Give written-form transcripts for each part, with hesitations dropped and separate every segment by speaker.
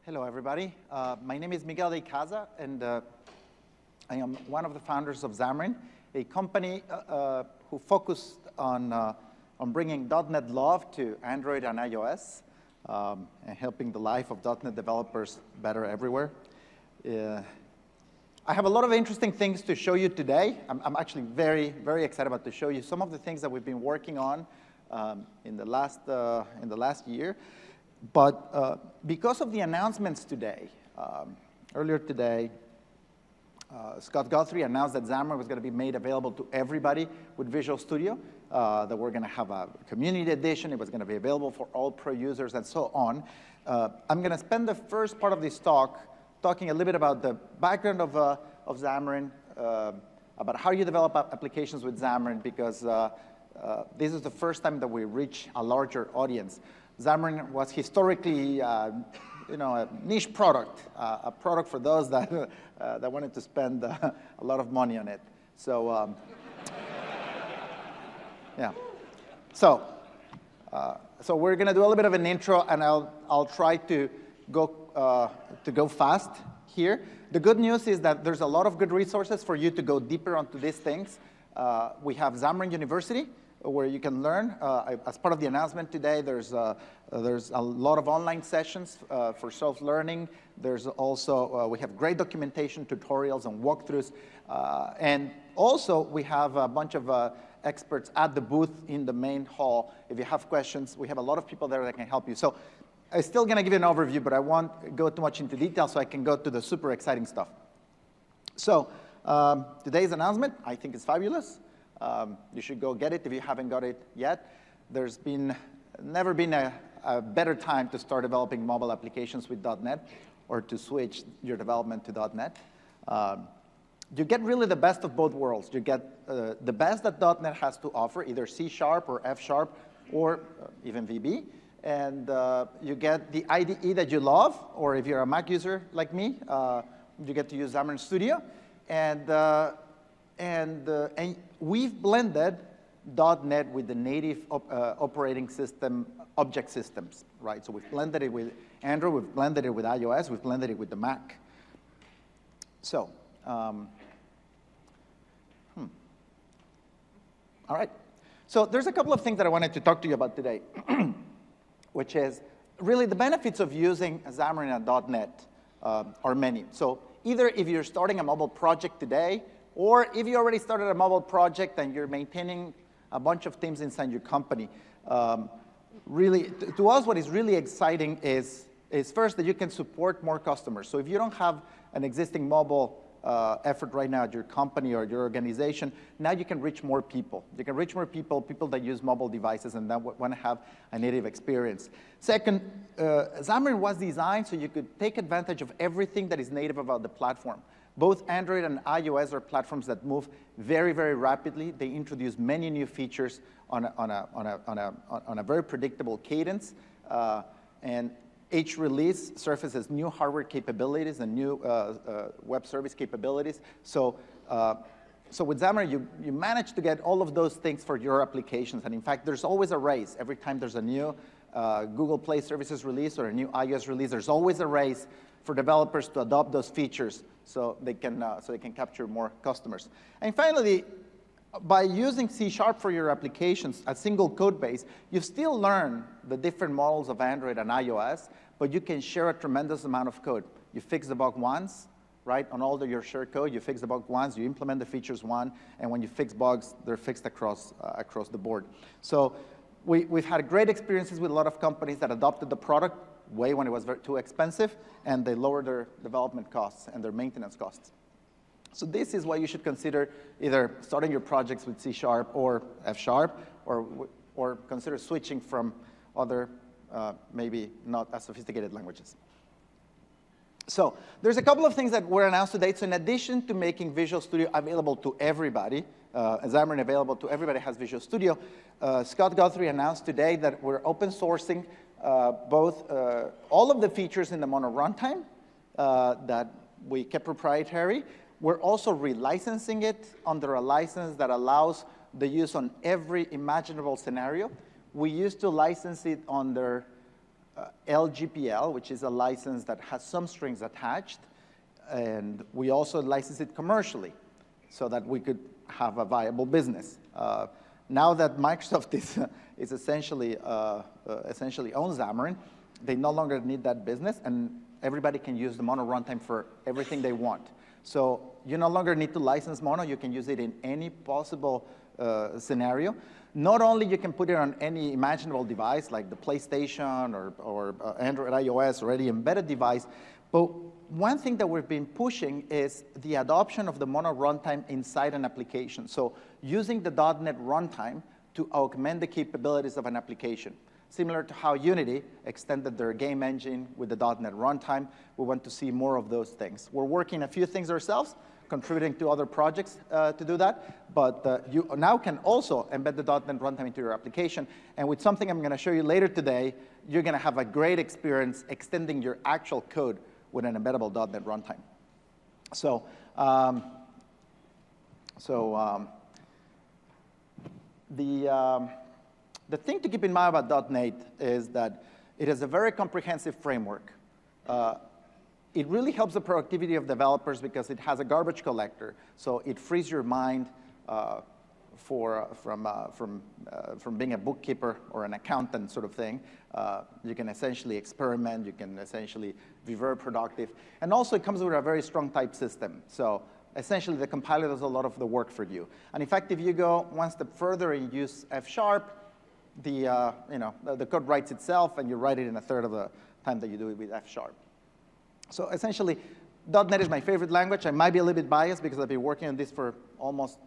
Speaker 1: Hello, everybody. My name is Miguel de Casa, and I am one of the founders of Xamarin, a company who focused on bringing .NET Love to Android and iOS, and helping the life of .NET developers better everywhere. I have a lot of interesting things to show you today. I'm actually very, very excited about to show you some of the things that we've been working on in the last year. But because of the announcements today, earlier today, Scott Guthrie announced that Xamarin was going to be made available to everybody with Visual Studio, that we're going to have a community edition, it was going to be available for all pro users, and so on. I'm going to spend the first part of this talk talking a little bit about the background of Xamarin, about how you develop applications with Xamarin, because this is the first time that we reach a larger audience. Xamarin was historically, a niche product, a product for those that that wanted to spend a lot of money on it. So, yeah. So we're going to do a little bit of an intro, and I'll try to go fast here. The good news is that there's a lot of good resources for you to go deeper onto these things. We have Xamarin University, where you can learn. As part of the announcement today, there's a lot of online sessions for self-learning. There's also, we have great documentation, tutorials, and walkthroughs. And also, we have a bunch of experts at the booth in the main hall. If you have questions, we have a lot of people there that can help you. So I'm still going to give you an overview, but I won't go too much into detail, so I can go to the super exciting stuff. So today's announcement, I think, is fabulous. You should go get it if you haven't got it yet. There's never been a better time to start developing mobile applications with .NET or to switch your development to .NET. You get really the best of both worlds. You get the best that .NET has to offer, either C# or F# or even VB. And you get the IDE that you love, or if you're a Mac user like me, you get to use Xamarin Studio. And we've blended .NET with the native operating system object systems, right? So we've blended it with Android, we've blended it with iOS, we've blended it with the Mac. So, all right. So there's a couple of things that I wanted to talk to you about today, which is really the benefits of using Xamarin and .NET are many. So either if you're starting a mobile project today, or if you already started a mobile project and you're maintaining a bunch of teams inside your company, really, to us, what is really exciting is first that you can support more customers. So if you don't have an existing mobile effort right now at your company or your organization, now you can reach more people. You can reach more people that use mobile devices and that want to have a native experience. Second, Xamarin was designed so you could take advantage of everything that is native about the platform. Both Android and iOS are platforms that move very, very rapidly. They introduce many new features on a very predictable cadence. And each release surfaces new hardware capabilities and new web service capabilities. So with Xamarin, you manage to get all of those things for your applications. And in fact, there's always a race. Every time there's a new Google Play Services release or a new iOS release, there's always a race for developers to adopt those features so they can capture more customers. And finally, by using C# for your applications, a single code base, you still learn the different models of Android and iOS, but you can share a tremendous amount of code. You fix the bug once, right? On all your shared code, you fix the bug once, you implement the features once, and when you fix bugs, they're fixed across the board. So we've had great experiences with a lot of companies that adopted the product way when it was too expensive, and they lowered their development costs and their maintenance costs. So this is why you should consider either starting your projects with C# or F#, or consider switching from other, maybe not as sophisticated languages. So there's a couple of things that were announced today. So in addition to making Visual Studio available to everybody, Xamarin available to everybody has Visual Studio, Scott Guthrie announced today that we're open sourcing both all of the features in the Mono runtime that we kept proprietary. We're also relicensing it under a license that allows the use on every imaginable scenario. We used to license it under LGPL, which is a license that has some strings attached, and we also license it commercially so that we could have a viable business. Now that Microsoft is essentially owns Xamarin, they no longer need that business, and everybody can use the Mono runtime for everything they want. So you no longer need to license Mono. You can use it in any possible scenario. Not only you can put it on any imaginable device, like the PlayStation or Android, iOS, or any embedded device, but one thing that we've been pushing is the adoption of the Mono runtime inside an application. So using the .NET runtime to augment the capabilities of an application. Similar to how Unity extended their game engine with the .NET runtime, we want to see more of those things. We're working a few things ourselves, contributing to other projects to do that, but you now can also embed the .NET runtime into your application, and with something I'm going to show you later today, you're going to have a great experience extending your actual code with an embeddable .NET runtime. So, the thing to keep in mind about .NET is that it has a very comprehensive framework. It really helps the productivity of developers because it has a garbage collector, so it frees your mind from being a bookkeeper or an accountant sort of thing. You can essentially experiment. You can essentially be very productive. And also, it comes with a very strong type system. So essentially, the compiler does a lot of the work for you. And in fact, if you go one step further and use F#, the code writes itself, and you write it in a third of the time that you do it with F#. So essentially, .NET is my favorite language. I might be a little bit biased because I've been working on this for almost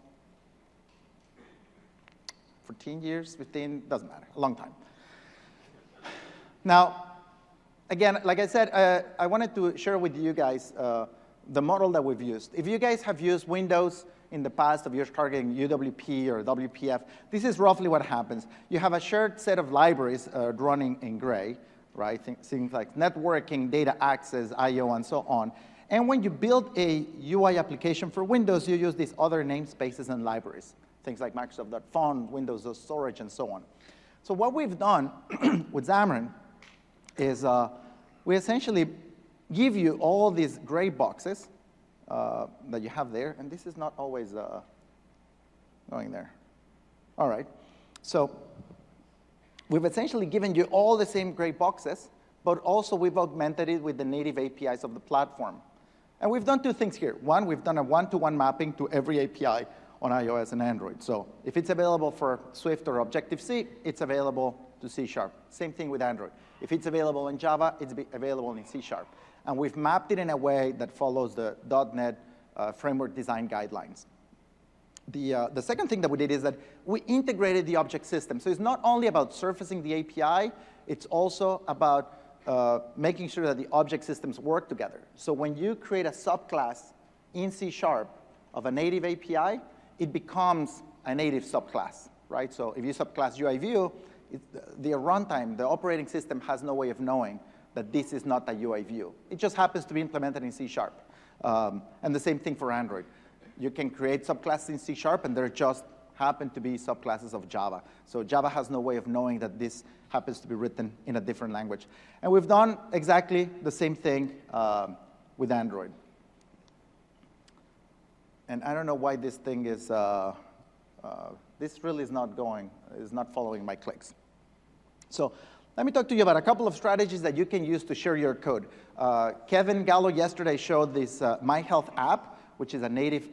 Speaker 1: 14 years, 15, doesn't matter, a long time. Now, again, like I said, I wanted to share with you guys the model that we've used. If you guys have used Windows in the past, if you're targeting UWP or WPF, this is roughly what happens. You have a shared set of libraries running in gray, right? Things like networking, data access, I/O, and so on. And when you build a UI application for Windows, you use these other namespaces and libraries, things like Microsoft.Font, Windows Storage, and so on. So what we've done with Xamarin is we essentially give you all these gray boxes that you have there, and this is not always going there. All right. So we've essentially given you all the same gray boxes, but also we've augmented it with the native APIs of the platform. And we've done two things here. One, we've done a one-to-one mapping to every API on iOS and Android. So if it's available for Swift or Objective-C, it's available to C#. Same thing with Android. If it's available in Java, it's available in C#. And we've mapped it in a way that follows the .NET framework design guidelines. The second thing that we did is that we integrated the object system. So it's not only about surfacing the API, it's also about making sure that the object systems work together. So when you create a subclass in C# of a native API, it becomes a native subclass, right? So if you subclass UI view, the runtime, the operating system has no way of knowing that this is not a UI view. It just happens to be implemented in C#. And the same thing for Android. You can create subclasses in C#, and there just happen to be subclasses of Java. So Java has no way of knowing that this happens to be written in a different language. And we've done exactly the same thing with Android. And I don't know why this thing is, this really is not following my clicks. So let me talk to you about a couple of strategies that you can use to share your code. Kevin Gallo yesterday showed this My Health app, which is a native,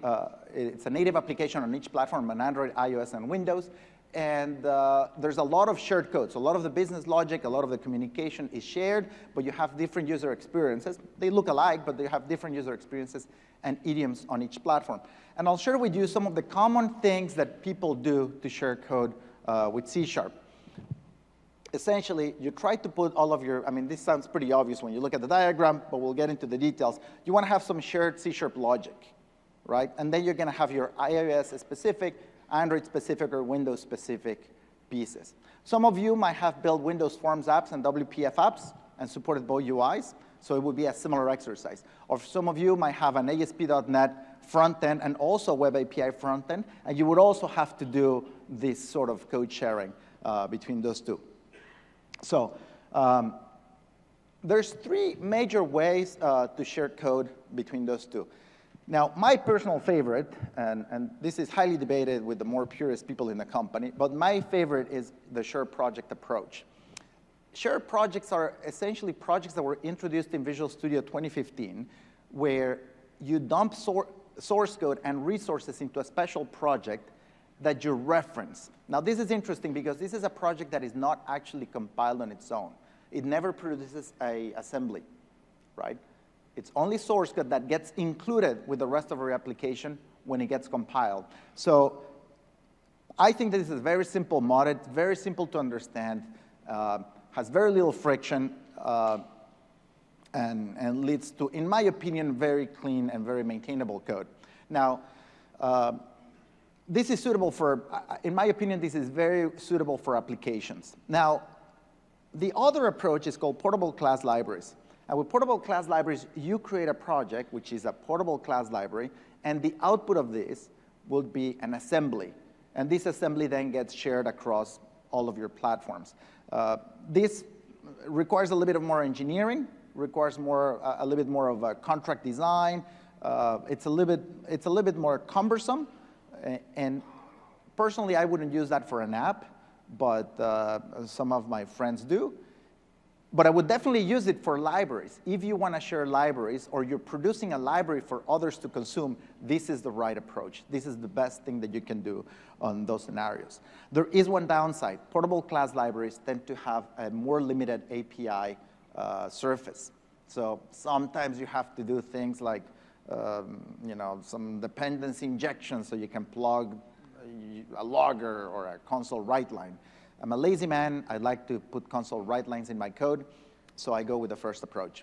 Speaker 1: it's a native application on each platform, on Android, iOS, and Windows. And there's a lot of shared code. So a lot of the business logic, a lot of the communication is shared, but you have different user experiences. They look alike, but they have different user experiences and idioms on each platform. And I'll share with you some of the common things that people do to share code with C#. Essentially, you try to put all of your, I mean, this sounds pretty obvious when you look at the diagram, but we'll get into the details. You want to have some shared C# logic, right? And then you're going to have your iOS-specific, Android-specific, or Windows-specific pieces. Some of you might have built Windows Forms apps and WPF apps and supported both UIs, so it would be a similar exercise. Or some of you might have an ASP.NET front end and also Web API front end, and you would also have to do this sort of code sharing between those two. So there's three major ways to share code between those two. Now, my personal favorite, and this is highly debated with the more purist people in the company, but my favorite is the shared project approach. Shared projects are essentially projects that were introduced in Visual Studio 2015, where you dump source code and resources into a special project that you reference. Now, this is interesting because this is a project that is not actually compiled on its own. It never produces an assembly, right? It's only source code that gets included with the rest of your application when it gets compiled. So I think this is a very simple mod. It's very simple to understand, has very little friction, and leads to, in my opinion, very clean and very maintainable code. Now, this is suitable for, in my opinion, this is very suitable for applications. Now, the other approach is called portable class libraries. And with portable class libraries, you create a project, which is a portable class library, and the output of this will be an assembly. And this assembly then gets shared across all of your platforms. This requires a little bit more engineering, requires a little bit more of a contract design. It's a little bit more cumbersome. And personally, I wouldn't use that for an app, but some of my friends do. But I would definitely use it for libraries. If you want to share libraries or you're producing a library for others to consume, this is the right approach. This is the best thing that you can do on those scenarios. There is one downside. Portable class libraries tend to have a more limited API surface. So sometimes you have to do things like some dependency injection so you can plug a logger or a console write line. I'm a lazy man. I like to put console write lines in my code, so I go with the first approach.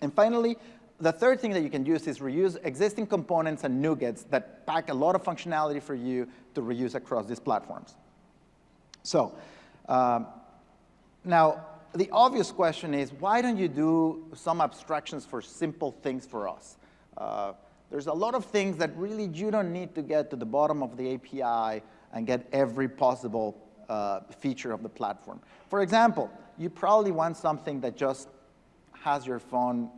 Speaker 1: And finally, the third thing that you can use is reuse existing components and NuGets that pack a lot of functionality for you to reuse across these platforms. So now, the obvious question is, why don't you do some abstractions for simple things for us? There's a lot of things that really you don't need to get to the bottom of the API and get every possible feature of the platform. For example, you probably want something that just has your phone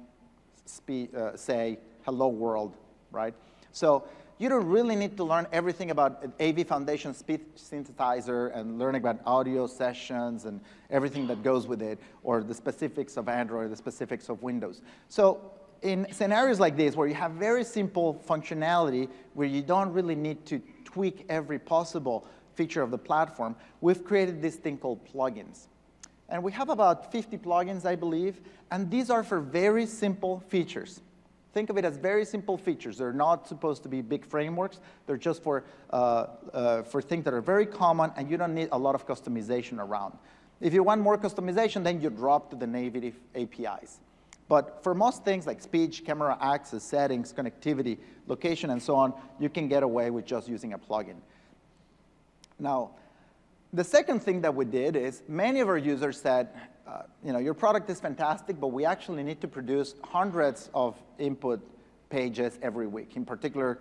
Speaker 1: say, hello world, right? So you don't really need to learn everything about AV Foundation speech synthesizer and learn about audio sessions and everything that goes with it, or the specifics of Android, the specifics of Windows. So in scenarios like this, where you have very simple functionality, where you don't really need to tweak every possible feature of the platform, we've created this thing called plugins. And we have about 50 plugins, I believe, and these are for very simple features. Think of it as very simple features. They're not supposed to be big frameworks. They're just for things that are very common, and you don't need a lot of customization around. If you want more customization, then you drop to the native APIs. But for most things like speech, camera access, settings, connectivity, location, and so on, you can get away with just using a plugin. Now, the second thing that we did is many of our users said, your product is fantastic, but we actually need to produce hundreds of input pages every week. In particular,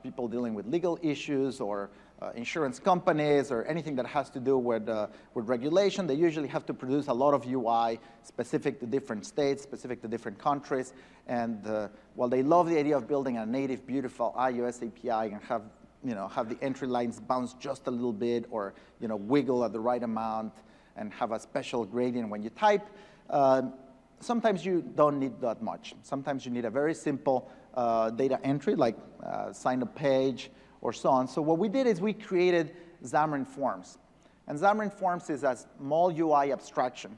Speaker 1: people dealing with legal issues or insurance companies or anything that has to do with regulation. They usually have to produce a lot of UI specific to different states, specific to different countries. And while they love the idea of building a native, beautiful iOS API and have the entry lines bounce just a little bit or wiggle at the right amount and have a special gradient when you type, sometimes you don't need that much. Sometimes you need a very simple data entry, like sign up page or so on. So what we did is we created Xamarin Forms. And Xamarin Forms is a small UI abstraction.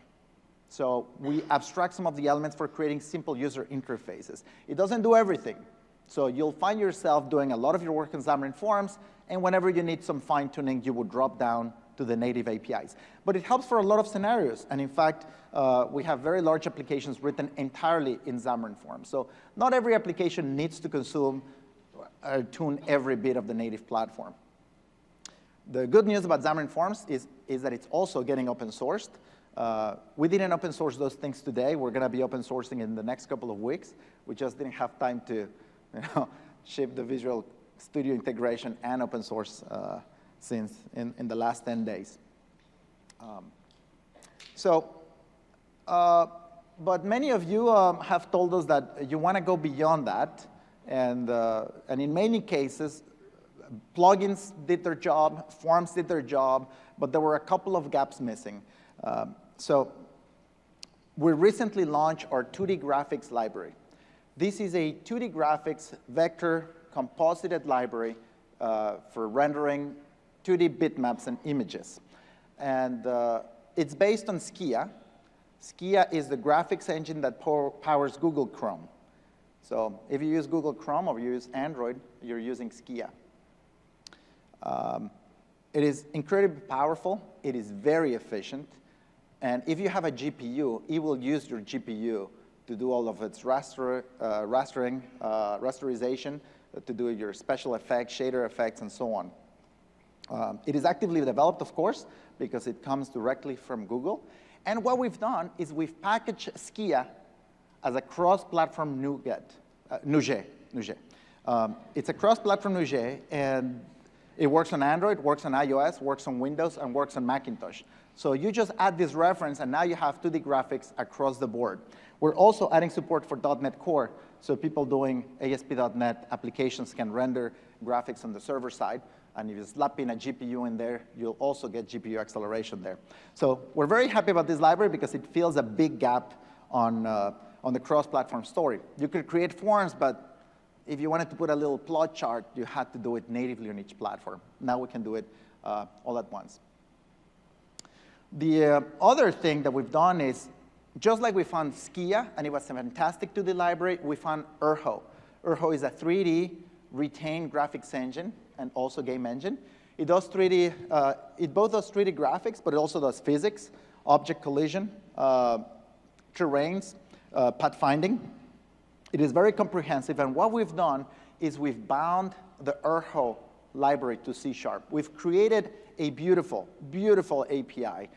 Speaker 1: So we abstract some of the elements for creating simple user interfaces. It doesn't do everything. So you'll find yourself doing a lot of your work in Xamarin Forms, and whenever you need some fine-tuning, you would drop down to the native APIs. But it helps for a lot of scenarios. And in fact, we have very large applications written entirely in Xamarin Forms. So not every application needs to consume or tune every bit of the native platform. The good news about Xamarin Forms is that it's also getting open sourced. We didn't open source those things today. We're going to be open sourcing in the next couple of weeks. We just didn't have time to ship the Visual Studio integration and open source since in the last 10 days. but many of you have told us that you want to go beyond that. And in many cases, plugins did their job, forms did their job, but there were a couple of gaps missing. So we recently launched our 2D graphics library. This is a 2D graphics vector composited library for rendering 2D bitmaps and images. And it's based on Skia. Skia is the graphics engine that powers Google Chrome. So if you use Google Chrome or you use Android, you're using Skia. It is incredibly powerful. It is very efficient. And if you have a GPU, it will use your GPU to do all of its rasterization, to do your special effects, shader effects, and so on. It is actively developed, of course, because it comes directly from Google. And what we've done is we've packaged Skia as a cross-platform NUGE. It's a cross-platform NUGE, and it works on Android, works on iOS, works on Windows, and works on Macintosh. So you just add this reference, and now you have 2D graphics across the board. We're also adding support for .NET Core, so people doing ASP.NET applications can render graphics on the server side. And if you slap in a GPU in there, you'll also get GPU acceleration there. So we're very happy about this library because it fills a big gap on the cross-platform story. You could create forms, but if you wanted to put a little plot chart, you had to do it natively on each platform. Now we can do it all at once. The other thing that we've done is, just like we found Skia, and it was a fantastic 2D library, we found Urho. Urho is a 3D retained graphics engine and also game engine. It does 3D, it both does 3D graphics, but it also does physics, object collision, terrains, pathfinding. It is very comprehensive, and what we've done is we've bound the Urho library to C#. We've created a beautiful, beautiful API,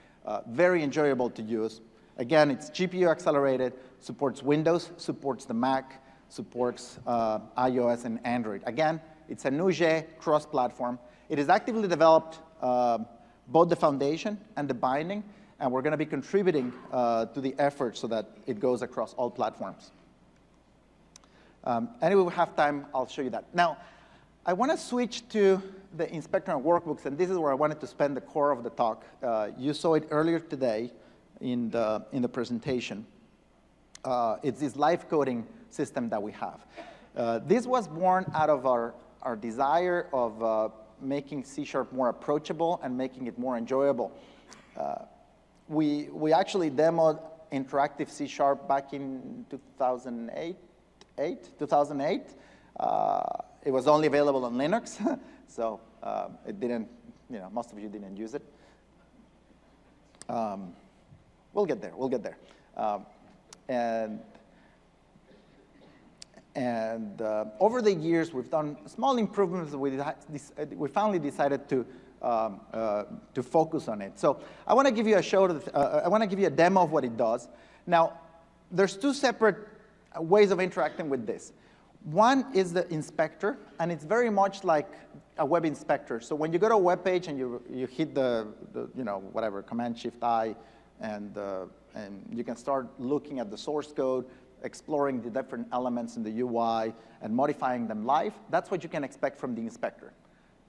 Speaker 1: very enjoyable to use. Again, it's GPU accelerated, supports Windows, supports the Mac, supports iOS and Android. Again, it's a NUGE cross-platform. It is actively developed, both the foundation and the binding, and we're going to be contributing to the effort so that it goes across all platforms. Anyway, we have time, I'll show you that. Now, I want to switch to the inspector and workbooks, and this is where I wanted to spend the core of the talk. You saw it earlier today in the presentation. It's this live coding system that we have. This was born out of our desire of making C# more approachable and making it more enjoyable. We actually demoed interactive C# back in 2008. It was only available on Linux, so it didn't, most of you didn't use it. We'll get there, we'll get there. And over the years, we've done small improvements. We finally decided to focus on it. So I want to give you I want to give you a demo of what it does. Now, there's two separate ways of interacting with this. One is the inspector, and it's very much like a web inspector. So when you go to a web page and you hit the whatever, Command-Shift-I, and you can start looking at the source code, exploring the different elements in the UI, and modifying them live, that's what you can expect from the inspector.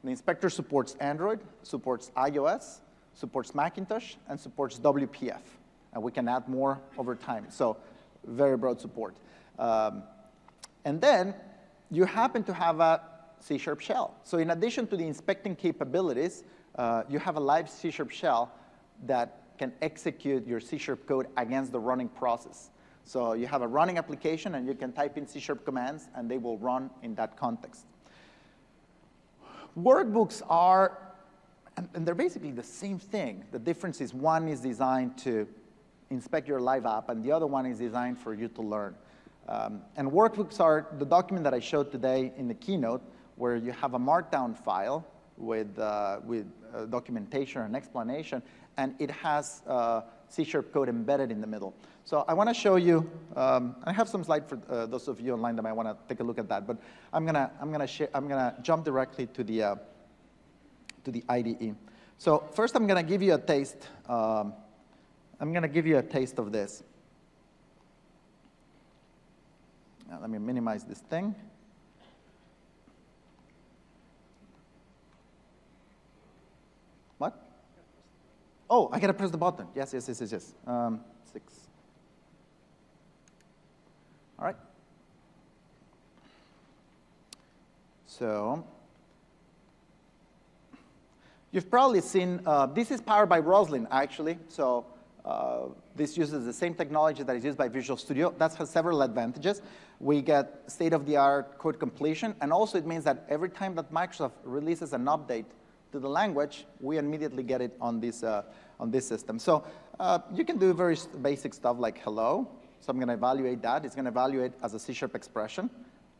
Speaker 1: The inspector supports Android, supports iOS, supports Macintosh, and supports WPF. And we can add more over time. So very broad support. And then you happen to have a C# shell. So in addition to the inspecting capabilities, you have a live C# shell that can execute your C# code against the running process. So you have a running application, and you can type in C# commands, and they will run in that context. Workbooks are, and they're basically the same thing. The difference is one is designed to inspect your live app, and the other one is designed for you to learn. And workbooks are the document that I showed today in the keynote, where you have a markdown file with documentation and explanation, and it has C# code embedded in the middle. So I want to show you. I have some slides for those of you online that might want to take a look at that. But I'm gonna jump directly to the IDE. So first, I'm gonna give you a taste. I'm gonna give you a taste of this. Now, let me minimize this thing. What? Oh, I got to press the button. Yes. 6. All right. So you've probably seen, this is powered by Roslyn, actually. So this uses the same technology that is used by Visual Studio. That has several advantages. We get state-of-the-art code completion, and also it means that every time that Microsoft releases an update to the language, we immediately get it on this system. So you can do very basic stuff like hello. So I'm going to evaluate that. It's going to evaluate as a C# expression.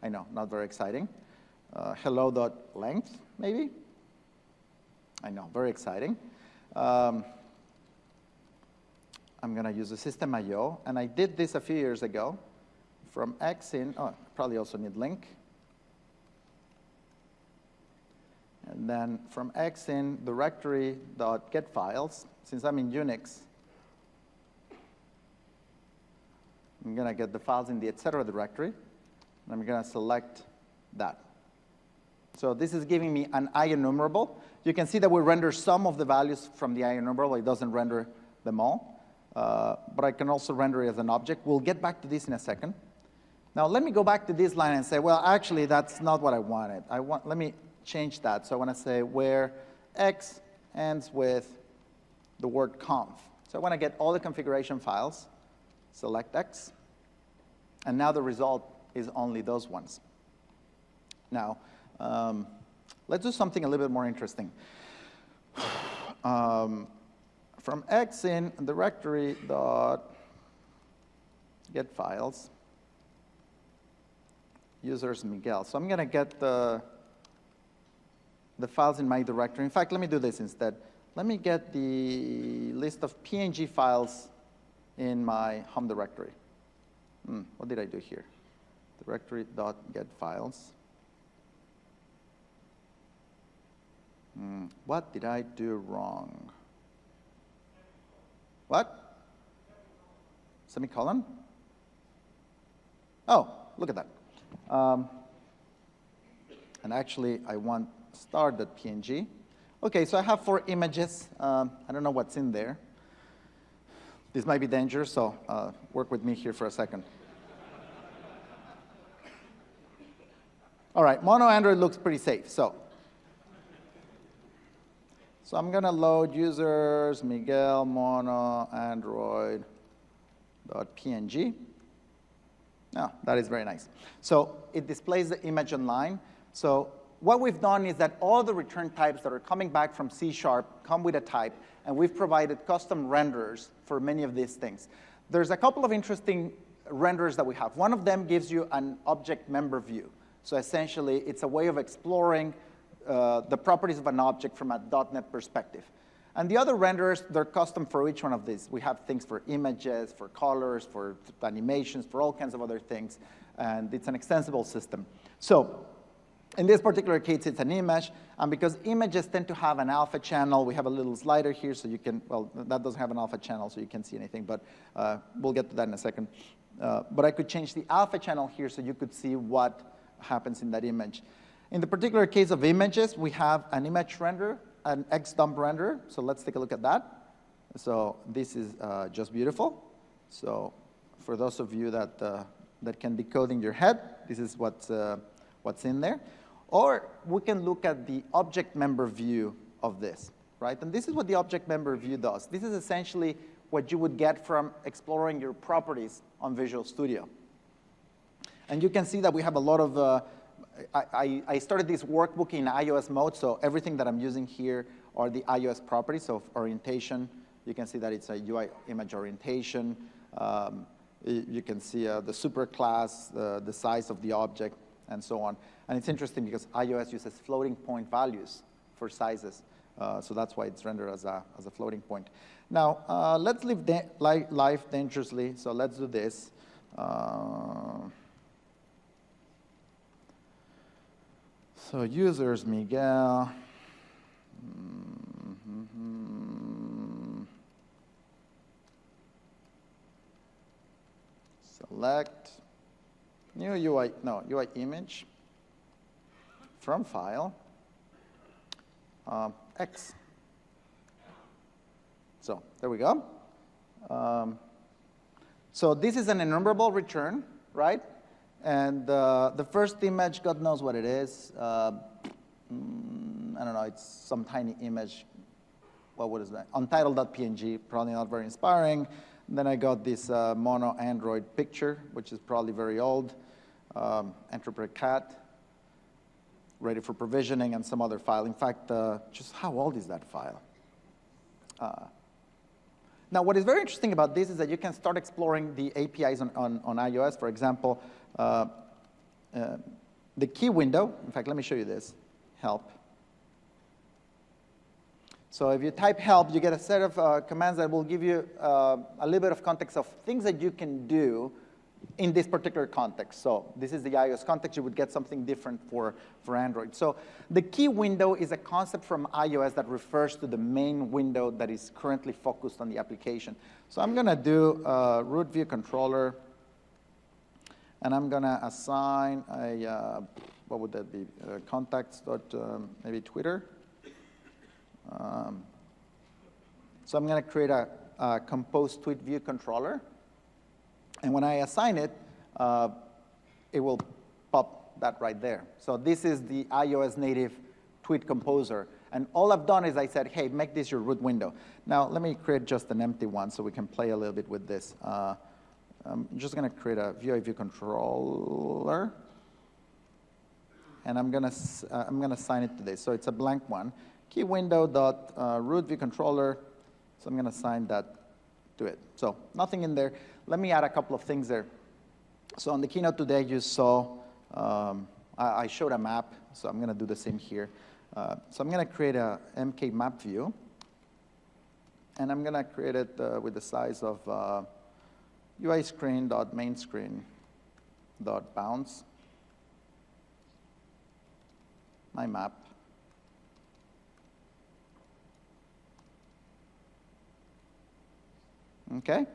Speaker 1: I know, not very exciting. Hello.length, maybe? I know, very exciting. I'm going to use the system IO, and I did this a few years ago. From X in, probably also need link. And then from X in directory.get files, since I'm in Unix, I'm going to get the files in the etc. directory, and I'm going to select that. So this is giving me an IEnumerable. You can see that we render some of the values from the IEnumerable. It doesn't render them all. But I can also render it as an object. We'll get back to this in a second. Now, let me go back to this line and say, well, actually, that's not what I wanted. Let me change that. So I want to say where X ends with the word conf. So I want to get all the configuration files, select X, and now the result is only those ones. Now, let's do something a little bit more interesting. From X in directory.get files, users Miguel. So I'm going to get the files in my directory. In fact, let me do this instead. Let me get the list of PNG files in my home directory. What did I do here? Directory.get files. What did I do wrong? What? Semicolon? Oh, look at that. And actually, I want star.png. OK, so I have 4 images. I don't know what's in there. This might be dangerous, so work with me here for a second. All right, mono Android looks pretty safe. So I'm going to load users, Miguel, mono, android.png. Oh, that is very nice. So it displays the image online. So what we've done is that all the return types that are coming back from C# come with a type, and we've provided custom renderers for many of these things. There's a couple of interesting renders that we have. One of them gives you an object member view. So essentially, it's a way of exploring the properties of an object from a .NET perspective. And the other renderers, they're custom for each one of these. We have things for images, for colors, for animations, for all kinds of other things. And it's an extensible system. So in this particular case, it's an image. And because images tend to have an alpha channel, we have a little slider here so you can, well, that doesn't have an alpha channel, so you can't see anything. But we'll get to that in a second. But I could change the alpha channel here so you could see what happens in that image. In the particular case of images, we have an image render, an XDump render. So let's take a look at that. So this is just beautiful. So for those of you that can decode in your head, this is what's in there. Or we can look at the object member view of this, right? And this is what the object member view does. This is essentially what you would get from exploring your properties on Visual Studio. And you can see that we have a lot of, I started this workbook in iOS mode, so everything that I'm using here are the iOS properties. So orientation, you can see that it's a UI image orientation. You can see the superclass, the size of the object, and so on. And it's interesting because iOS uses floating point values for sizes. So that's why it's rendered as a floating point. Now, let's live life dangerously. So let's do this. So users, Miguel. Select. new UI, no, UI image from file, X. So there we go. So this is an enumerable return, right? And the first image, God knows what it is. I don't know, it's some tiny image. What is that? Untitled.png, probably not very inspiring. And then I got this mono Android picture, which is probably very old. Interpret cat, ready for provisioning, and some other file. In fact, just how old is that file? Now, what is very interesting about this is that you can start exploring the APIs on iOS. For example, the key window, in fact, let me show you this, help. So if you type help, you get a set of commands that will give you a little bit of context of things that you can do in this particular context. So this is the iOS context. You would get something different for Android. So the key window is a concept from iOS that refers to the main window that is currently focused on the application. So I'm going to do root view controller, and I'm going to assign a, what would that be, contacts dot maybe Twitter. So I'm going to create a compose tweet view controller. And when I assign it, it will pop that right there. So this is the iOS native tweet composer. And all I've done is I said, hey, make this your root window. Now, let me create just an empty one so we can play a little bit with this. I'm just going to create a view controller. And I'm going to assign it to this. So it's a blank one. Key window dot root view controller. So I'm going to assign that to it. So nothing in there. Let me add a couple of things there. So on the keynote today, you saw I showed a map. So I'm going to do the same here. So I'm going to create a MK map view. And I'm going to create it with the size of UI screen dot main screen dot bounds. My map. Okay,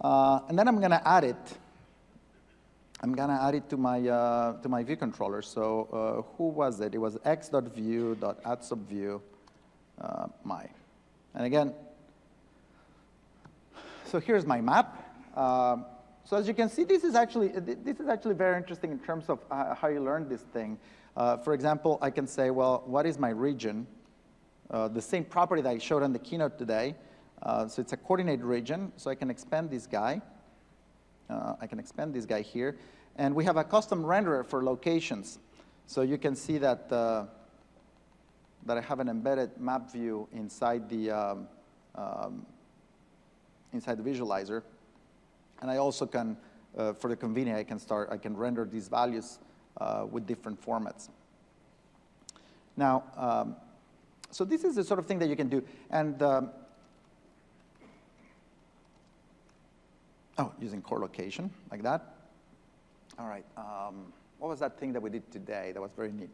Speaker 1: and then I'm going to add it. I'm going to add it to my view controller. So who was it? It was x.view.addSubView my. And again, so here's my map. So as you can see, this is actually very interesting in terms of how you learn this thing. For example, I can say, well, what is my region? The same property that I showed on the keynote today. So it's a coordinate region, so I can expand this guy. I can expand this guy here. And we have a custom renderer for locations. So you can see that, that I have an embedded map view inside the visualizer. And I also can, for the convenience, I can render these values with different formats. Now, so this is the sort of thing that you can do. And using core location, like that. All right, what was that thing that we did today that was very neat?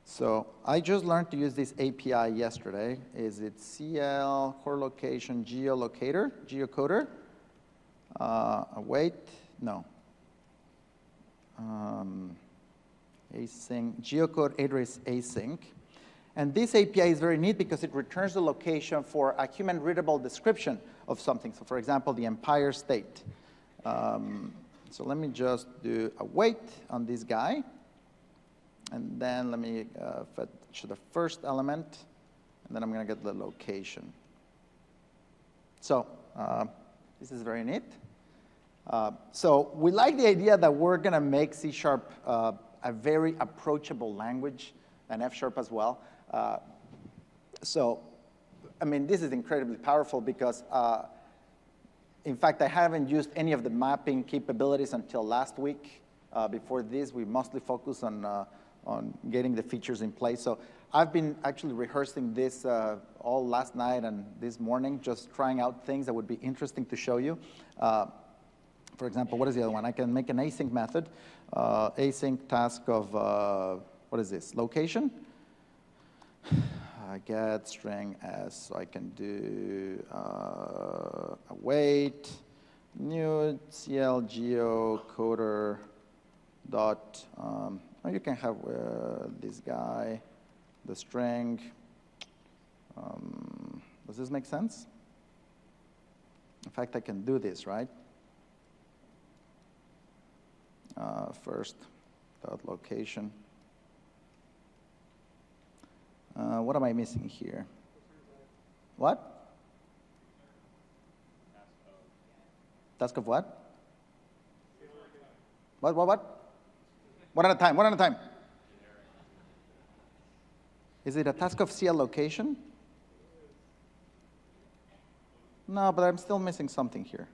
Speaker 1: So I just learned to use this API yesterday. Is it CL, core location, geolocator, geocoder? Await, no. Async, geocode address async. And this API is very neat because it returns the location for a human-readable description of something. So for example, the Empire State. So let me just do a wait on this guy. And then let me fetch the first element. And then I'm going to get the location. So this is very neat. So we like the idea that we're going to make C# a very approachable language, and F# as well. So, I mean, this is incredibly powerful because, in fact, I haven't used any of the mapping capabilities until last week. Before this, we mostly focused on getting the features in place. So I've been actually rehearsing this all last night and this morning, just trying out things that would be interesting to show you. For example, what is the other one? I can make an async method, async task of, what is this, location? Get string s, so I can do await, new CL geocoder dot, or you can have this guy, the string. Does this make sense? In fact, I can do this, right? First dot location. What am I missing here? What? Task of what? What? One at a time, one at a time. Is it a task of CL location? No, but I'm still missing something here.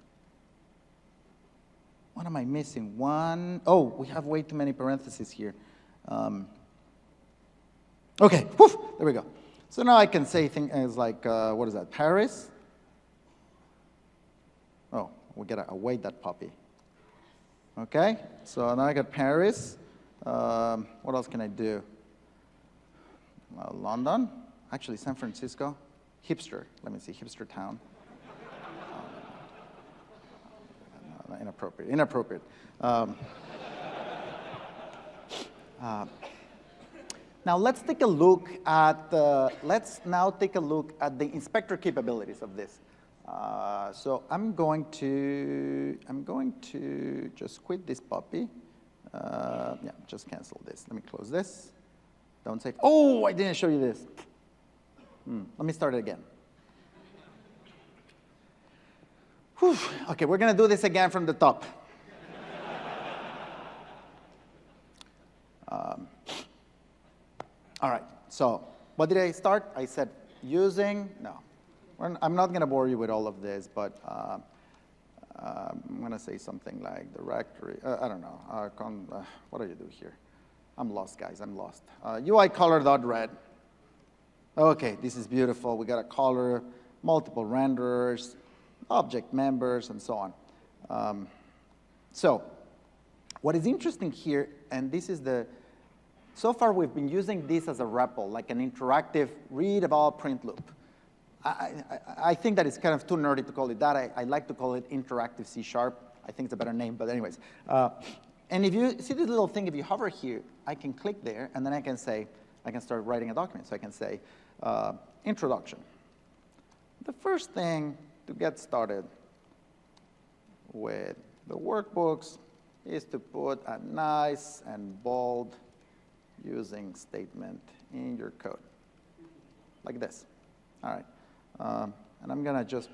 Speaker 1: What am I missing? One, oh, we have way too many parentheses here. Okay, woof, there we go. So now I can say things like, what is that, Paris? Oh, we gotta await that puppy. Okay, so now I got Paris. What else can I do? London, actually San Francisco. Hipster, let me see, hipster town. Inappropriate. Now let's take a look at the inspector capabilities of this. So I'm going to just quit this puppy. Yeah, just cancel this. Let me close this. Don't save. Oh, I didn't show you this. Let me start it again. Whew. Okay, we're gonna do this again from the top. All right, so what did I start? I said using, no. I'm not gonna bore you with all of this, but I'm gonna say something like directory, I don't know, what do you do here? I'm lost, guys, I'm lost. UI color.red. Okay, this is beautiful. We got a color, multiple renderers, object members, and so on. So what is interesting here, and this is so far we've been using this as a REPL, like an interactive read eval print loop. I think that it's kind of too nerdy to call it that. I like to call it interactive C#. I think it's a better name, but anyways. And if you see this little thing, if you hover here, I can click there, and then I can start writing a document. So I can say, introduction. The first thing to get started with the workbooks is to put a nice and bold using statement in your code, like this. All right, and I'm gonna just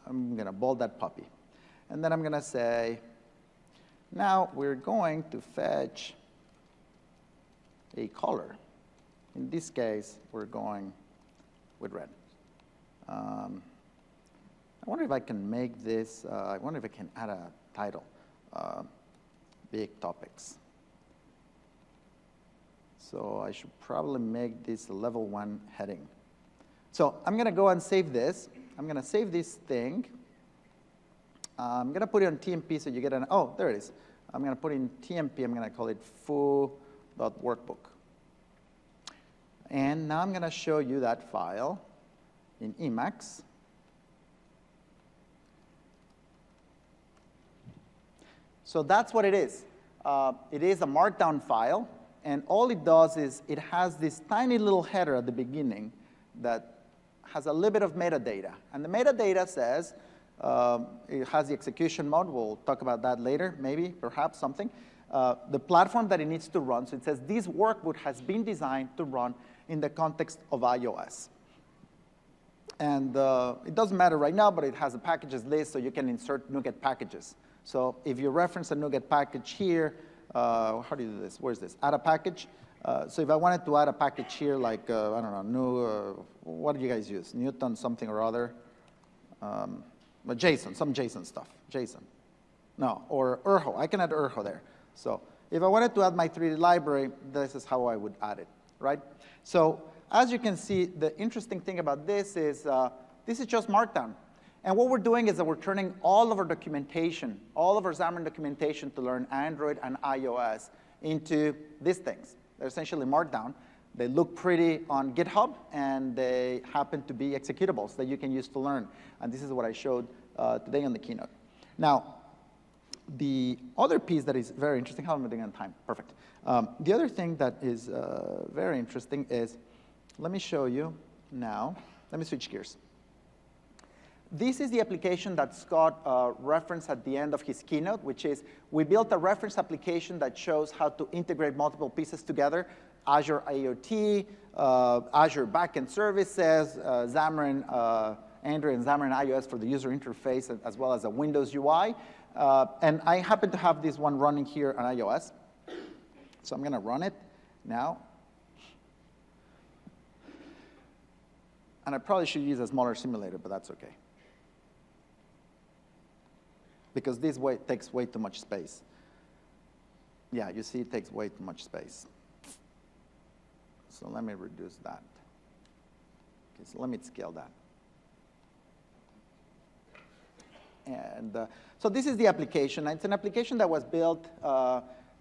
Speaker 1: I'm gonna bold that puppy. And then I'm gonna say, now we're going to fetch a color. In this case, we're going with red. I wonder if I can make this, I wonder if I can add a title, big topics. So I should probably make this a level 1 heading. So I'm gonna go and save this. I'm gonna save this thing. I'm gonna put it on TMP so you get oh, there it is. I'm gonna put in TMP, I'm gonna call it foo.workbook. And now I'm gonna show you that file in Emacs. So that's what it is. It is a markdown file, and all it does is it has this tiny little header at the beginning that has a little bit of metadata. And the metadata says, it has the execution mode. We'll talk about that later, maybe, perhaps, something. The platform that it needs to run. So it says this workbook has been designed to run in the context of iOS. And it doesn't matter right now, but it has a packages list, so you can insert NuGet packages. So if you reference a NuGet package here, how do you do this? Where's this? Add a package. So if I wanted to add a package here, like, I don't know, what do you guys use? Newton something or other? But JSON, some JSON stuff. JSON. No, or Urho. I can add Urho there. So if I wanted to add my 3D library, this is how I would add it, right? So as you can see, the interesting thing about this is just Markdown. And what we're doing is that we're turning all of our documentation, all of our Xamarin documentation to learn Android and iOS into these things. They're essentially Markdown. They look pretty on GitHub, and they happen to be executables that you can use to learn. And this is what I showed today on the keynote. Now, The other piece that is very interesting, how am I doing on time? Perfect. The other thing that is very interesting is, let me show you now. Let me switch gears. This is the application that Scott referenced at the end of his keynote, which is we built a reference application that shows how to integrate multiple pieces together, Azure IoT, Azure backend services, Xamarin Android and Xamarin iOS for the user interface, as well as a Windows UI. And I happen to have this one running here on iOS. So I'm going to run it now. And I probably should use a smaller simulator, but that's OK. Because this takes way too much space. Yeah, you see it takes way too much space. So let me reduce that. Okay, so let me scale that. And so this is the application. It's an application that was built.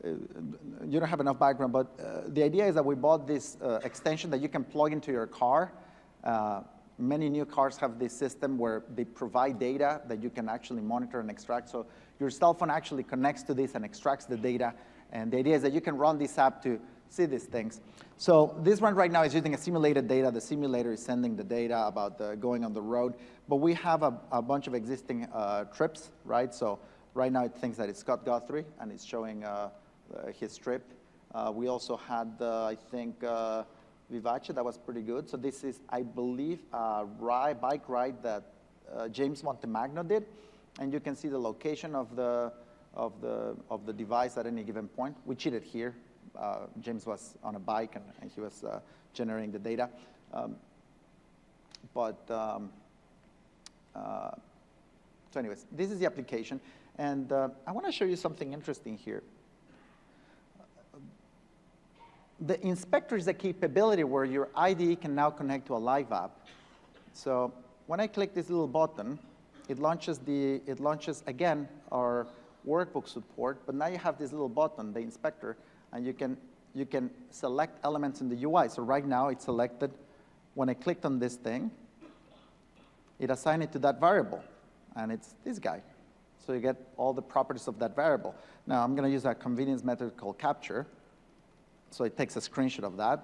Speaker 1: You don't have enough background, but the idea is that we bought this extension that you can plug into your car. Many new cars have this system where they provide data that you can actually monitor and extract. So your cell phone actually connects to this and extracts the data. And the idea is that you can run this app to see these things. So this one right now is using a simulated data. The simulator is sending the data about going on the road. But we have a bunch of existing trips, right? So right now it thinks that it's Scott Guthrie, and it's showing his trip. We also had, I think, Vivace, that was pretty good. So this is, I believe, a bike ride that James Montemagno did. And you can see the location of the device at any given point. We cheated here. James was on a bike, and he was generating the data. So anyways, this is the application. And I want to show you something interesting here. The inspector is a capability where your IDE can now connect to a live app. So when I click this little button, it launches again our workbook support. But now you have this little button, the inspector, and you can select elements in the UI. So right now it's selected. When I clicked on this thing, it assigned it to that variable, and it's this guy. So you get all the properties of that variable. Now I'm going to use a convenience method called capture. So it takes a screenshot of that.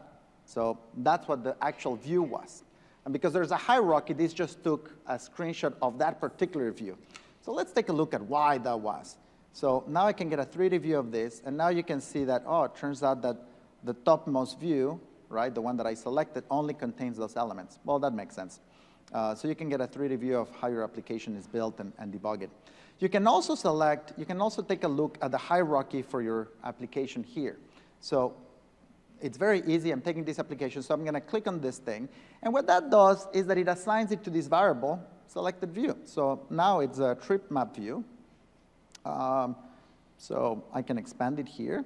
Speaker 1: So that's what the actual view was. And because there's a hierarchy, this just took a screenshot of that particular view. So let's take a look at why that was. So now I can get a 3D view of this. And now you can see that, oh, it turns out that the topmost view, right, the one that I selected, only contains those elements. Well, that makes sense. So you can get a 3D view of how your application is built and debug it. You can also take a look at the hierarchy for your application here. So it's very easy. I'm taking this application, so I'm going to click on this thing. And what that does is that it assigns it to this variable, selected view. So now it's a trip map view. So I can expand it here,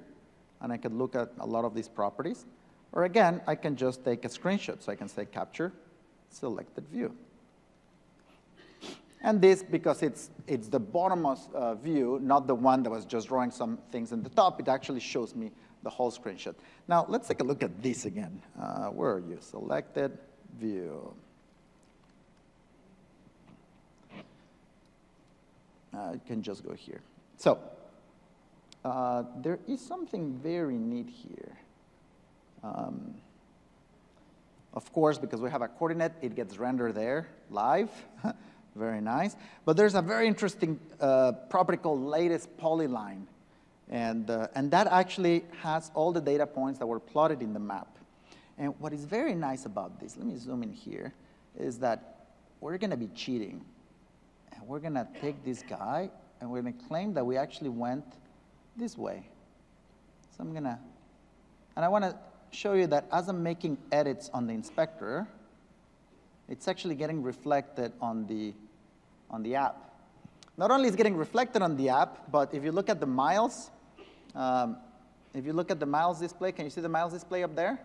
Speaker 1: and I can look at a lot of these properties. Or again, I can just take a screenshot. So I can say capture, selected view. And this, because it's the bottommost view, not the one that was just drawing some things in the top, it actually shows me the whole screenshot. Now, let's take a look at this again. Where are you? Selected view. You can just go here. So there is something very neat here. Of course, because we have a coordinate, it gets rendered there live. Very nice. But there's a very interesting property called latest polyline. And that actually has all the data points that were plotted in the map. And what is very nice about this, let me zoom in here, is that we're going to be cheating. And we're going to take this guy, and we're going to claim that we actually went this way. So I'm going to, and I want to show you that as I'm making edits on the inspector, it's actually getting reflected on the app. Not only is it getting reflected on the app, but if you look at the miles, if you look at the miles display, can you see the miles display up there?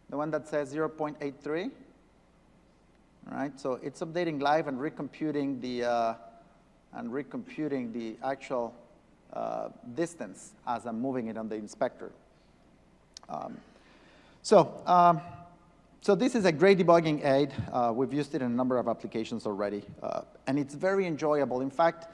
Speaker 1: The one that says 0.83. All right, so it's updating live and recomputing the actual distance as I'm moving it on the inspector. So this is a great debugging aid. We've used it in a number of applications already, and it's very enjoyable. In fact,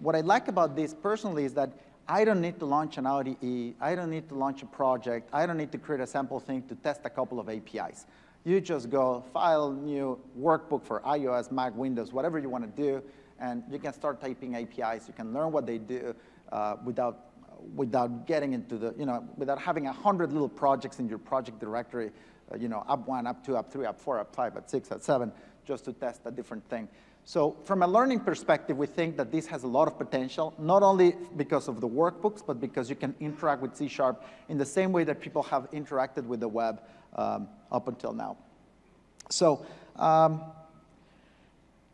Speaker 1: what I like about this personally is that I don't need to launch an IDE. I don't need to launch a project. I don't need to create a sample thing to test a couple of APIs. You just go file new workbook for iOS, Mac, Windows, whatever you want to do, and you can start typing APIs. You can learn what they do without getting into the, without having 100 little projects in your project directory, app 1, app 2, app 3, app 4, app 5, app 6, app 7, just to test a different thing. So from a learning perspective, we think that this has a lot of potential, not only because of the workbooks, but because you can interact with C# in the same way that people have interacted with the web up until now. So now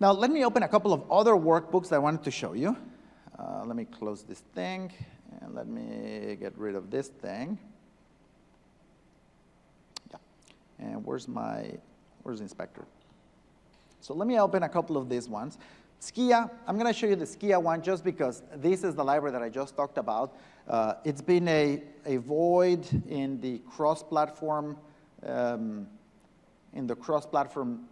Speaker 1: let me open a couple of other workbooks that I wanted to show you. Let me close this thing, and let me get rid of this thing. Yeah. And where's the inspector? So let me open a couple of these ones. Skia, I'm going to show you the Skia one just because this is the library that I just talked about. It's been a void in the cross-platform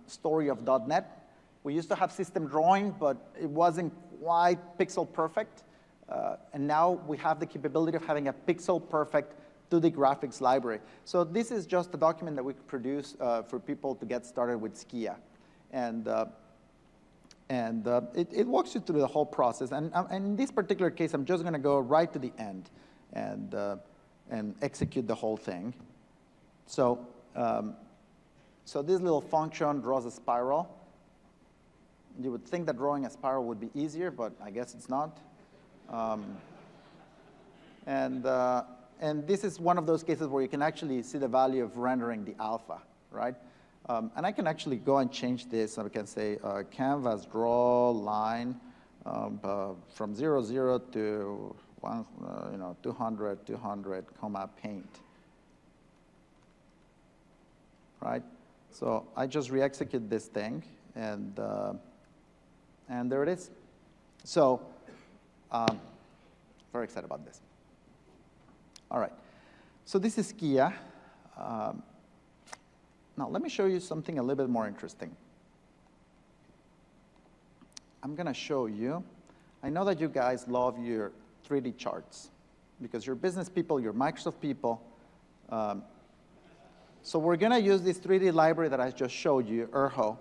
Speaker 1: story of .NET. We used to have system drawing, but it wasn't quite pixel perfect. And now we have the capability of having a pixel perfect 2D graphics library. So this is just a document that we produce for people to get started with Skia. And it walks you through the whole process. And in this particular case, I'm just going to go right to the end and execute the whole thing. So, so this little function draws a spiral. You would think that drawing a spiral would be easier, but I guess it's not. And this is one of those cases where you can actually see the value of rendering the alpha, right? And I can actually go and change this. I can say canvas draw line from 0, 0 to 1, 200, 200, comma paint. Right? So I just re-execute this thing, and there it is. So very excited about this. All right. So this is Skia. Now, let me show you something a little bit more interesting. I'm going to show you. I know that you guys love your 3D charts because you're business people, you're Microsoft people. So we're going to use this 3D library that I just showed you, Urho,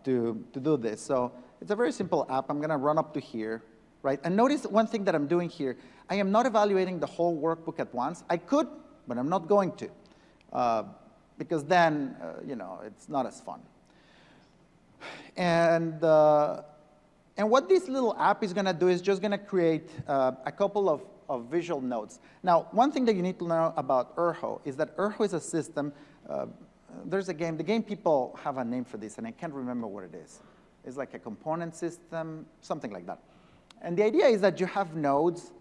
Speaker 1: to do this. So it's a very simple app. I'm going to run up to here, right? And notice one thing that I'm doing here. I am not evaluating the whole workbook at once. I could, but I'm not going to. Because then, it's not as fun. And what this little app is going to do is just going to create a couple of visual nodes. Now, one thing that you need to know about Urho is that Urho is a system. There's a game. The game people have a name for this, and I can't remember what it is. It's like a component system, something like that. And the idea is that you have nodes,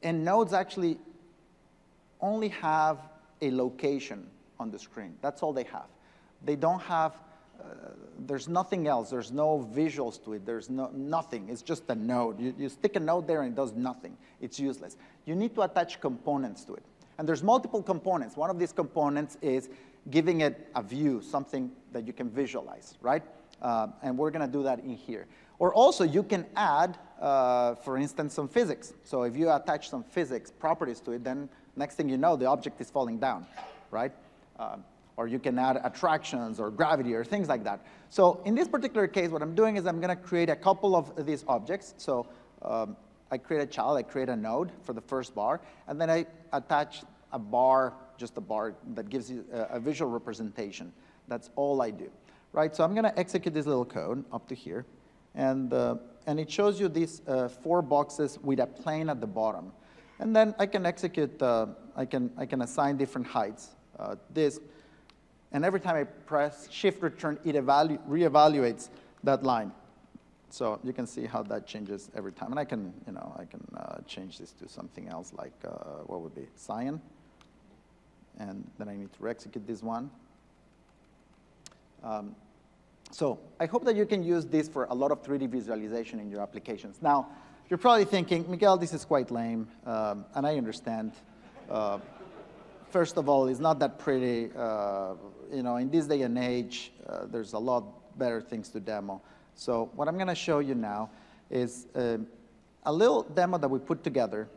Speaker 1: and nodes actually only have a location on the screen. That's all they have. They don't have, there's nothing else. There's no visuals to it. There's nothing. It's just a node. You stick a node there and it does nothing. It's useless. You need to attach components to it. And there's multiple components. One of these components is giving it a view, something that you can visualize, right? And we're going to do that in here. Or also, you can add, for instance, some physics. So if you attach some physics properties to it, then next thing you know, the object is falling down, right? Or you can add attractions or gravity or things like that. So in this particular case, what I'm doing is I'm going to create a couple of these objects. So I create a child, I create a node for the first bar, and then I attach a bar, just a bar that gives you a visual representation. That's all I do, right? So I'm going to execute this little code up to here, and it shows you these 4 boxes with a plane at the bottom. And then I can execute, I can assign different heights. This, and every time I press Shift Return, it reevaluates that line. So you can see how that changes every time. And I can, change this to something else like what would be cyan. And then I need to re-execute this one. So I hope that you can use this for a lot of 3D visualization in your applications. Now, you're probably thinking, Miguel, this is quite lame, and I understand. First of all, it's not that pretty. In this day and age, there's a lot better things to demo. So what I'm going to show you now is a little demo that we put together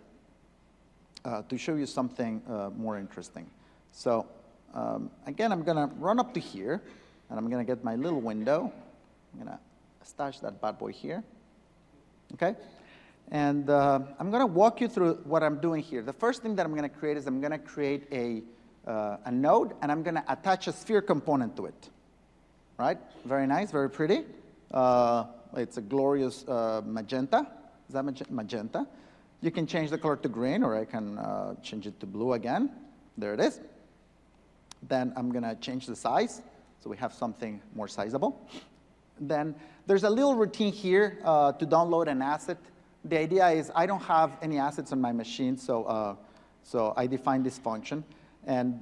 Speaker 1: to show you something more interesting. So again, I'm going to run up to here, and I'm going to get my little window. I'm going to stash that bad boy here. Okay? And I'm going to walk you through what I'm doing here. The first thing that I'm going to create is I'm going to create a node, and I'm going to attach a sphere component to it. Right? Very nice, very pretty. It's a glorious magenta. Is that magenta? You can change the color to green, or I can change it to blue again. There it is. Then I'm going to change the size, so we have something more sizable. Then there's a little routine here to download an asset. The idea is I don't have any assets on my machine, so I define this function. And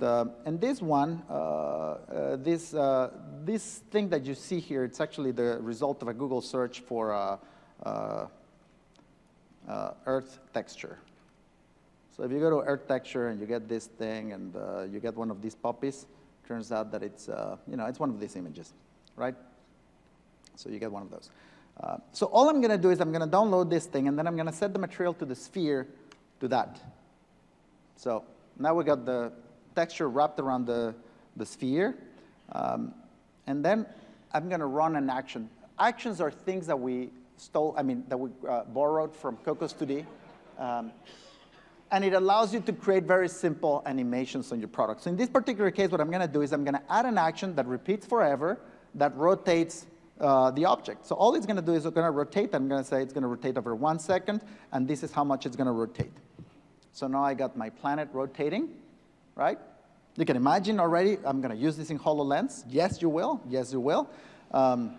Speaker 1: this one, this thing that you see here, it's actually the result of a Google search for Earth texture. So if you go to Earth texture and you get this thing and you get one of these puppies, turns out that it's it's one of these images, right? So you get one of those. So all I'm going to do is I'm going to download this thing, and then I'm going to set the material to the sphere to that. So now we got the texture wrapped around the sphere. And then I'm going to run an action. Actions are things that we borrowed from Cocos 2D. And it allows you to create very simple animations on your product. So in this particular case, what I'm going to do is I'm going to add an action that repeats forever, that rotates the object. So all it's going to do is it's going to rotate. I'm going to say it's going to rotate over 1 second, and this is how much it's going to rotate. So now I got my planet rotating, right? You can imagine already, I'm going to use this in HoloLens. Yes, you will. Yes, you will. And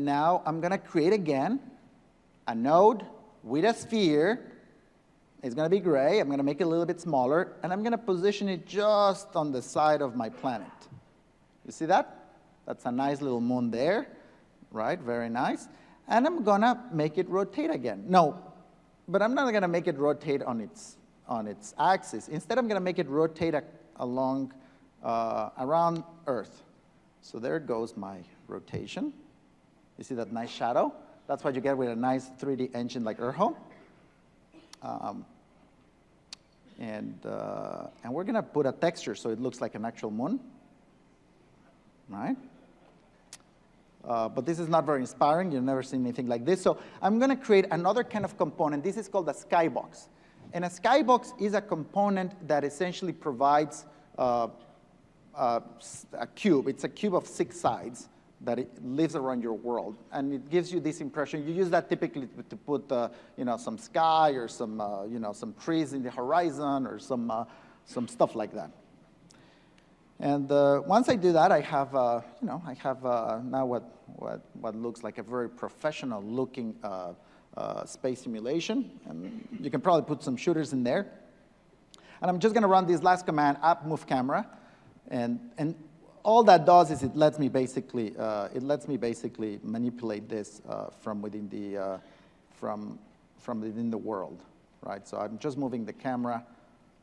Speaker 1: now I'm going to create again a node with a sphere. It's going to be gray. I'm going to make it a little bit smaller, and I'm going to position it just on the side of my planet. You see that? That's a nice little moon there, right? Very nice. And I'm going to make it rotate again. No, but I'm not going to make it rotate on its axis. Instead, I'm going to make it rotate around Earth. So there goes my rotation. You see that nice shadow? That's what you get with a nice 3D engine like Urho. And we're going to put a texture so it looks like an actual moon, right? But this is not very inspiring. You've never seen anything like this. So I'm going to create another kind of component. This is called a skybox. And a skybox is a component that essentially provides a cube. It's a cube of 6 sides that it lives around your world. And it gives you this impression. You use that typically to put some sky or some trees in the horizon or some stuff like that. And once I do that, I have now what looks like a very professional-looking space simulation. And you can probably put some shooters in there. And I'm just going to run this last command, app move camera, and all that does is it lets me basically manipulate this from within the world, right? So I'm just moving the camera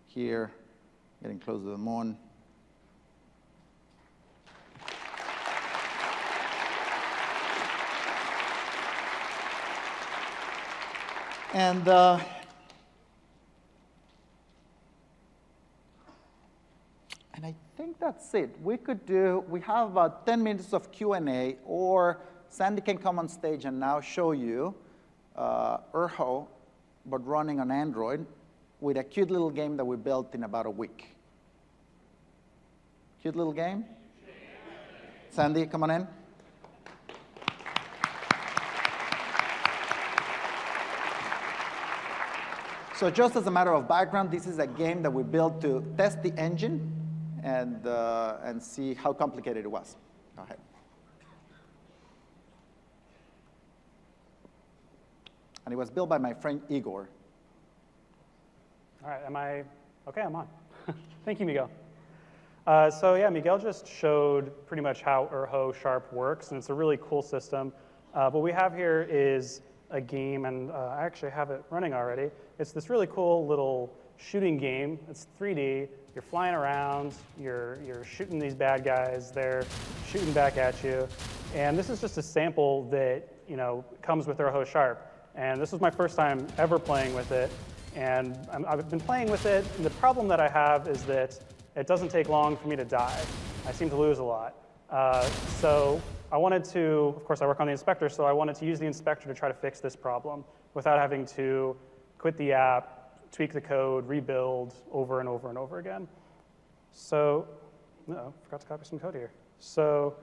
Speaker 1: here, getting close to the moon. And I think that's it. We have about 10 minutes of Q&A, or Sandy can come on stage and now show you Urho, but running on Android with a cute little game that we built in about a week. Cute little game? Sandy, come on in. So just as a matter of background, this is a game that we built to test the engine and see how complicated it was. Go ahead. And it was built by my friend Igor.
Speaker 2: All right, am I? Okay, I'm on. Thank you, Miguel. So yeah, Miguel just showed pretty much how Urho Sharp works, and it's a really cool system. What we have here is a game, and I actually have it running already. It's this really cool little shooting game. It's 3D. You're flying around. You're shooting these bad guys. They're shooting back at you. And this is just a sample that comes with Urho Sharp. And this was my first time ever playing with it. And I've been playing with it, and the problem that I have is that it doesn't take long for me to die. I seem to lose a lot. So I wanted to, of course I work on the inspector, so I wanted to use the inspector to try to fix this problem without having to quit the app, tweak the code, rebuild over and over and over again. So, no, forgot to copy some code here. So,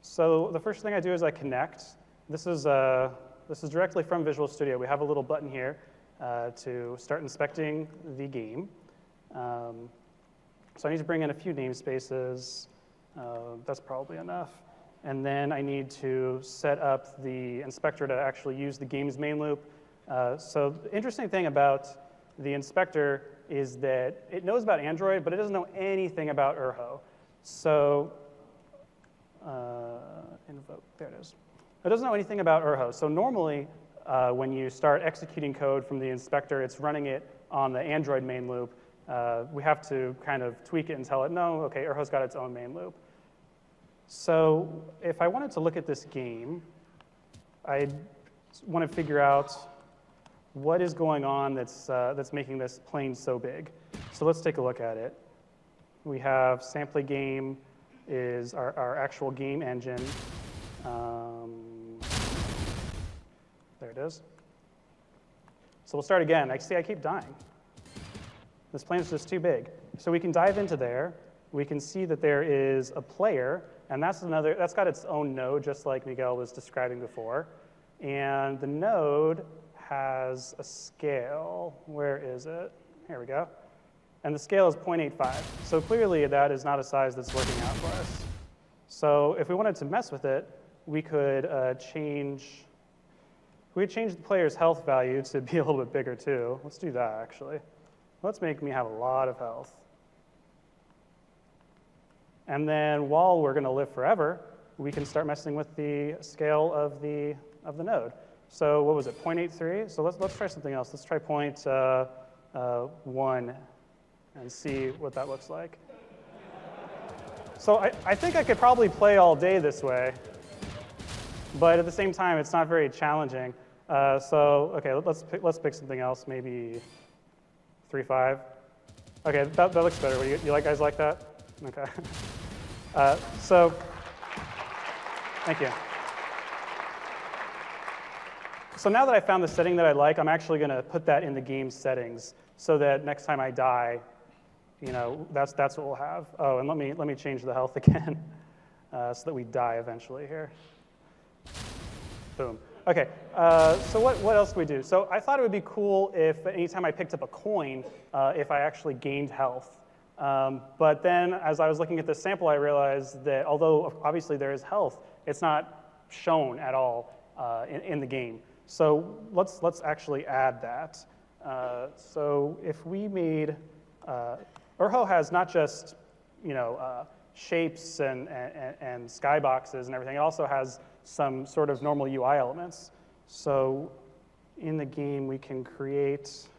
Speaker 2: So the first thing I do is I connect. This is directly from Visual Studio. We have a little button here to start inspecting the game. So I need to bring in a few namespaces. That's probably enough. And then I need to set up the inspector to actually use the game's main loop. So the interesting thing about the inspector is that it knows about Android, but it doesn't know anything about Urho. So invoke, there it is. It doesn't know anything about Urho. So normally, when you start executing code from the inspector, it's running it on the Android main loop. We have to kind of tweak it and tell it, no, okay, Urho's got its own main loop. So if I wanted to look at this game, I want to figure out what is going on that's making this plane so big. So let's take a look at it. We have sampling game is our actual game engine. There it is. So we'll start again. I keep dying. This plane is just too big. So we can dive into there. We can see that there is a player, and that's got its own node, just like Miguel was describing before. And the node has a scale. Where is it? Here we go. And the scale is 0.85. So clearly that is not a size that's working out for us. So if we wanted to mess with it, we could change the player's health value to be a little bit bigger too. Let's do that actually. Let's make me have a lot of health. And then while we're going to live forever, we can start messing with the scale of the node. So what was it, 0.83? So let's try something else. Let's try 0.1 and see what that looks like. So I think I could probably play all day this way, but at the same time, it's not very challenging. So okay, let's pick something else, maybe 3.5. Okay, that looks better. You like guys like that? Okay. So thank you. So now that I found the setting that I like, I'm actually going to put that in the game settings so that next time I die, you know, that's what we'll have. Oh, and let me change the health again so that we die eventually here. Boom. Okay. So what else do we do? So I thought it would be cool if anytime I picked up a coin, if I actually gained health. But then as I was looking at this sample, I realized that although obviously there is health, it's not shown at all in the game. So let's actually add that. So if we made, Urho has not just shapes and skyboxes and everything. It also has some sort of normal UI elements. So in the game, we can create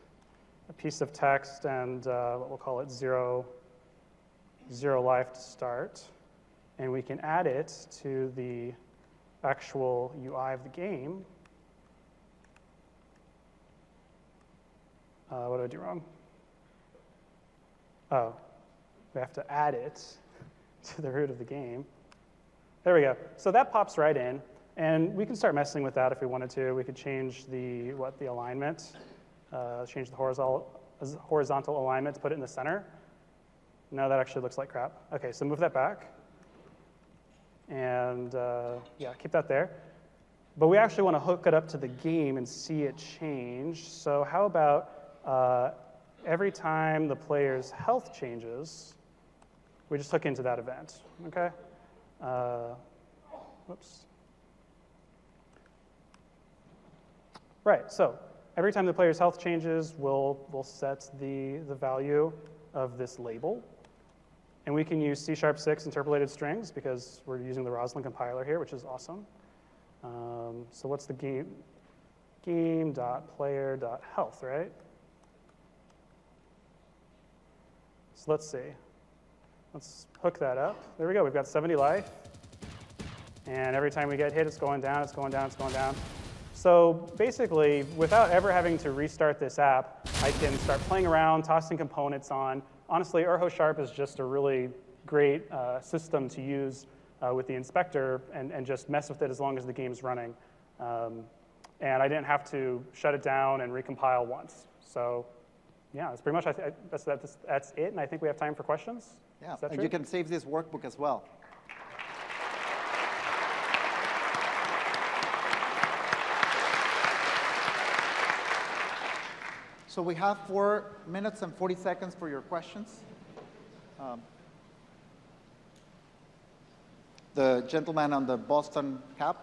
Speaker 2: a piece of text and what we'll call it 0 life to start. And we can add it to the actual UI of the game. What did I do wrong? Oh, we have to add it to the root of the game. There we go. So that pops right in, and we can start messing with that if we wanted to. We could change the alignment, change the horizontal alignment to put it in the center. No, that actually looks like crap. Okay, so move that back, and yeah, keep that there. But we actually want to hook it up to the game and see it change. So how about every time the player's health changes, we just hook into that event, okay? Whoops. Right, so every time the player's health changes, we'll set the value of this label. And we can use C#6 interpolated strings because we're using the Roslyn compiler here, which is awesome. So what's the game.player.health, right? So let's see. Let's hook that up. There we go. We've got 70 life. And every time we get hit, it's going down, it's going down, it's going down. So basically, without ever having to restart this app, I can start playing around, tossing components on. Honestly, Urho Sharp is just a really great system to use with the inspector and just mess with it as long as the game's running. And I didn't have to shut it down and recompile once. So yeah, that's pretty much, that's it. And I think we have time for questions.
Speaker 1: Yeah,
Speaker 2: Is that
Speaker 1: and
Speaker 2: true?
Speaker 1: you can save this workbook as well. So we have 4 minutes and 40 seconds for your questions. The gentleman on the Boston cap.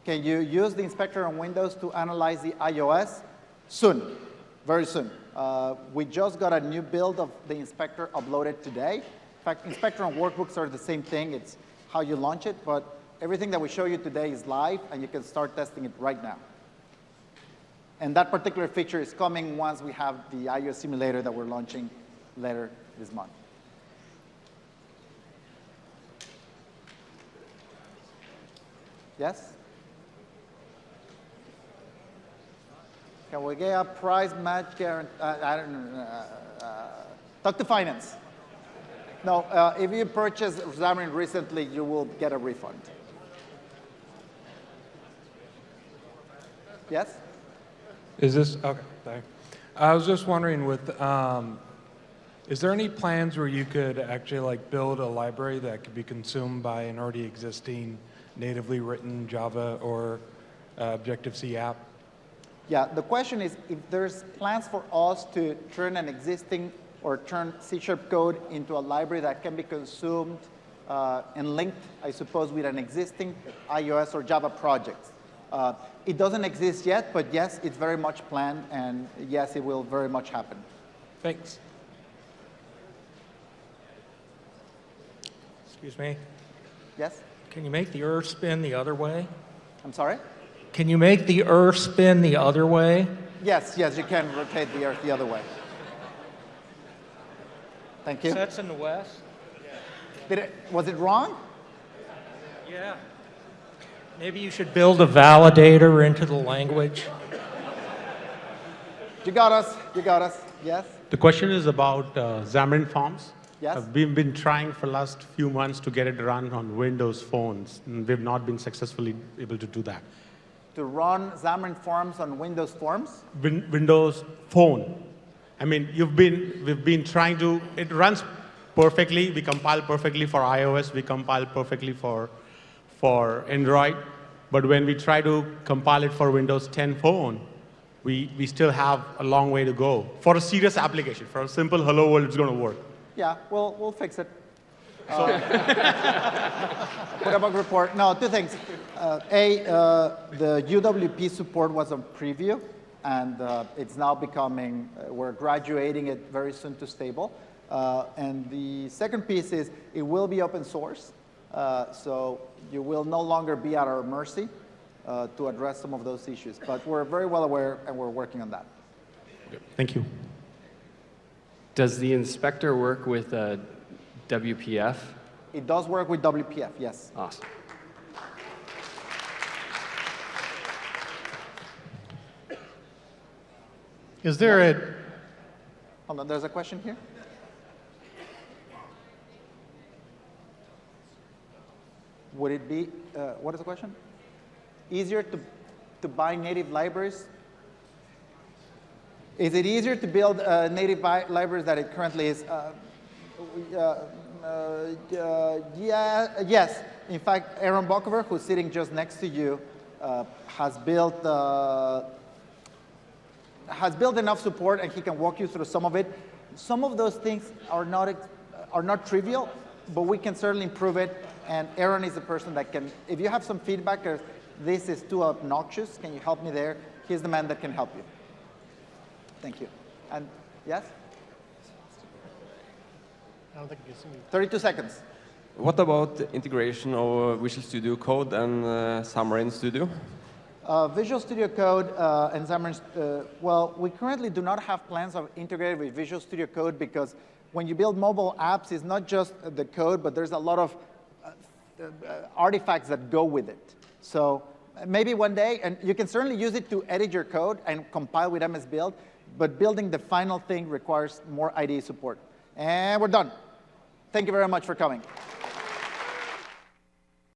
Speaker 1: Can you use the inspector on Windows to analyze the iOS? Soon, very soon. We just got a new build of the inspector uploaded today. In fact, inspector and workbooks are the same thing. It's how you launch it, but everything that we show you today is live, and you can start testing it right now. And that particular feature is coming once we have the iOS simulator that we're launching later this month. Yes? Can we get a price match guarantee? I don't know. Talk to finance. No, if you purchased Xamarin recently, you will get a refund. Yes?
Speaker 3: Is this, okay, thanks. I was just wondering with, is there any plans where you could actually like build a library that could be consumed by an already existing natively written Java or Objective-C app?
Speaker 1: Yeah, the question is if there's plans for us to turn an existing or turn C# code into a library that can be consumed and linked, I suppose, with an existing iOS or Java project. It doesn't exist yet, but yes, it's very much planned, and yes, it will very much happen.
Speaker 3: Thanks.
Speaker 4: Excuse me.
Speaker 1: Yes?
Speaker 4: Can you make the spin the other way?
Speaker 1: I'm sorry?
Speaker 4: Can you make the spin the other way?
Speaker 1: Yes, yes, you can rotate the Earth the other way. Thank you.
Speaker 4: That's in the west?
Speaker 1: Was it wrong?
Speaker 4: Yeah. Maybe you should build a validator into the language.
Speaker 1: You got us. You got us. Yes?
Speaker 5: The question is about Xamarin Forms.
Speaker 1: Yes?
Speaker 5: We've been trying for the last few months to get it run on Windows phones, and we've not been successfully able to do that.
Speaker 1: To run Xamarin Forms on Windows Forms?
Speaker 5: Windows Phone. I mean, we've been trying to, it runs perfectly. We compile perfectly for iOS. We compile perfectly for Android. But when we try to compile it for Windows 10 phone, we still have a long way to go. For a serious application, for a simple hello world, it's going to work.
Speaker 1: Yeah, we'll fix it. Put a bug report. No, two things. The UWP support was on preview, and it's now becoming, we're graduating it very soon to stable. And the second piece is it will be open source, so you will no longer be at our mercy to address some of those issues. But we're very well aware, and we're working on that.
Speaker 5: Thank you.
Speaker 6: Does the inspector work with WPF?
Speaker 1: It does work with WPF, yes.
Speaker 6: Awesome.
Speaker 7: Is there a...
Speaker 1: Hold on, there's a question here. Would it be, what is the question? Easier to buy native libraries? Is it easier to build native libraries than it currently is? Yeah, yes. In fact, Aaron Buckover, who's sitting just next to you, has built enough support, and he can walk you through some of it. Some of those things are not trivial, but we can certainly improve it. And Aaron is the person that can, if you have some feedback or this is too obnoxious, can you help me there? He's the man that can help you. Thank you. And yes?
Speaker 7: I don't think you can see me.
Speaker 1: 32 seconds.
Speaker 8: What about the integration of Visual Studio Code and Xamarin Studio?
Speaker 1: Visual Studio Code and Xamarin, well, we currently do not have plans of integrating with Visual Studio Code because when you build mobile apps, it's not just the code, but there's a lot of artifacts that go with it. So maybe one day, and you can certainly use it to edit your code and compile with MS Build, but building the final thing requires more IDE support. And we're done. Thank you very much for coming.